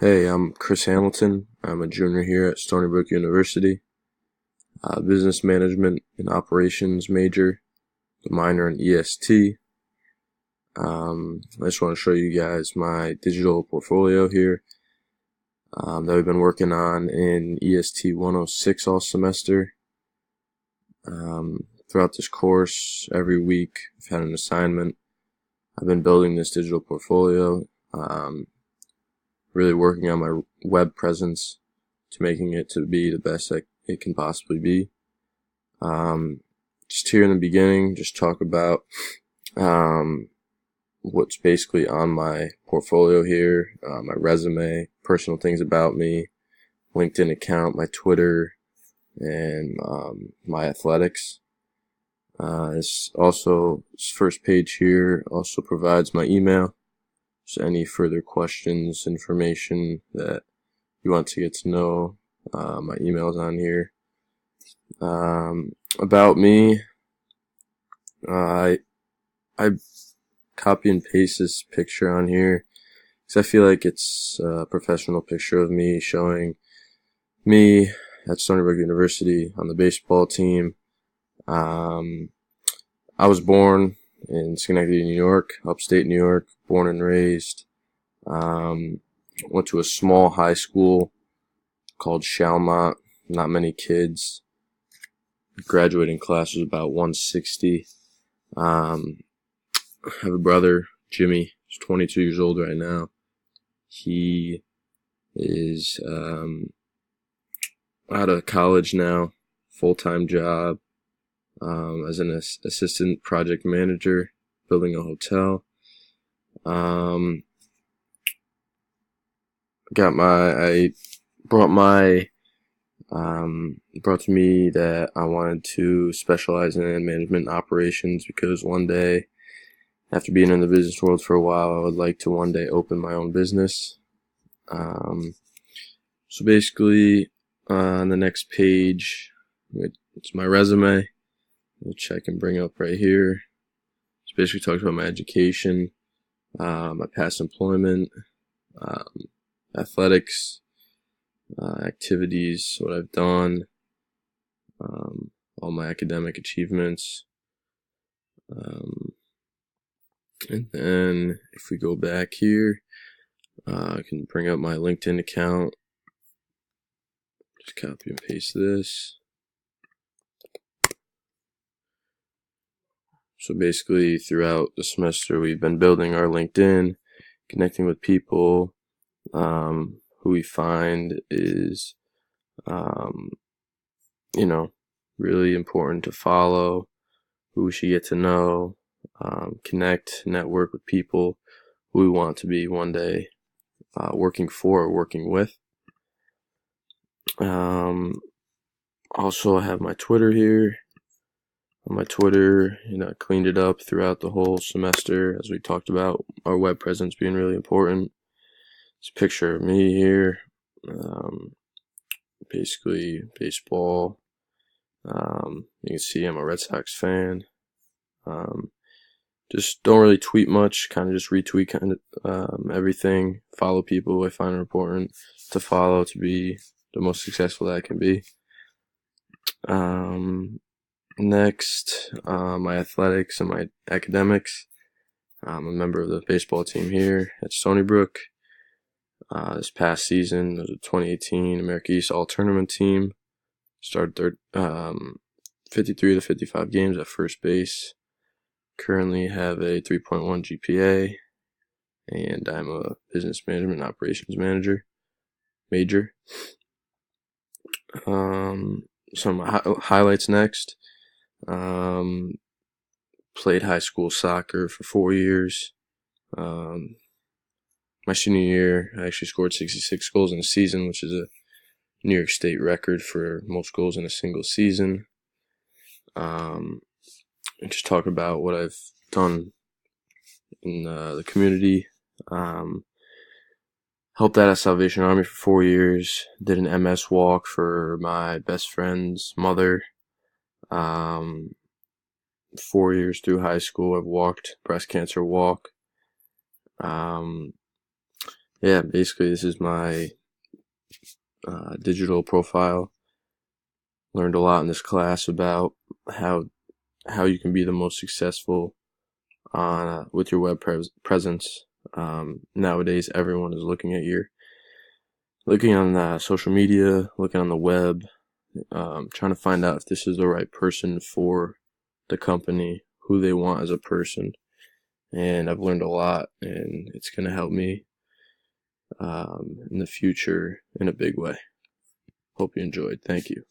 Hey, I'm Chris Hamilton. I'm a junior here at Stony Brook University. Business management and operations major, the minor in EST. I just want to show you guys my digital portfolio here that we've been working on in EST106 all semester. Throughout this course, every week I've had an assignment. I've been building this digital portfolio, really working on my web presence to making it to be the best that it can possibly be. Just here in the beginning, just talk about what's basically on my portfolio here, my resume, personal things about me, LinkedIn account, my Twitter, and my athletics. This first page here also provides my email. So any further questions, information that you want to get to know, my email's on here. About me, I copy and paste this picture on here because I feel like it's a professional picture of me showing me at Stony Brook University on the baseball team. I was born in Schenectady, New York, upstate New York, born and raised. Went to a small high school called Chalmont. Not many kids. Graduating class was about 160. I have a brother, Jimmy. He's 22 years old right now. He is out of college now, full-time job as an assistant project manager, building a hotel. Brought to me that I wanted to specialize in management and operations because one day, after being in the business world for a while, I would like to one day open my own business. So basically, on the next page, it's my resume, which I can bring up right here. It basically talks about my education, my past employment, athletics, activities, what I've done, all my academic achievements. And then if we go back here, I can bring up my LinkedIn account. Just copy and paste this. So basically throughout the semester we've been building our LinkedIn, connecting with people who we find is really important to follow, who we should get to know, connect, network with people who we want to be one day working for or working with. Also, I have my Twitter here. On my Twitter, I cleaned it up throughout the whole semester, as we talked about our web presence being really important. It's a picture of me here. Basically, baseball. You can see I'm a Red Sox fan. Just don't really tweet much, kind of just retweet everything. Follow people I find important to follow to be the most successful that I can be. Next, my athletics and my academics. I'm a member of the baseball team here at Stony Brook. This past season, there's a 2018 America East All-Tournament team. Started 53 to 55 games at first base. Currently have a 3.1 GPA, and I'm a business management and operations major. Some highlights next. Played high school soccer for 4 years. My senior year, I actually scored 66 goals in a season, which is a New York State record for most goals in a single season. And just talk about what I've done in the community. Helped out at Salvation Army for 4 years. Did an MS walk for my best friend's mother. 4 years through high school, I've walked breast cancer walk. yeah, basically this is my digital profile. Learned a lot in this class about how you can be the most successful on with your web presence. Nowadays, everyone is looking on social media, looking on the web, trying to find out if this is the right person for the company, who they want as a person. And I've learned a lot, and it's going to help me in the future in a big way. Hope you enjoyed. Thank you.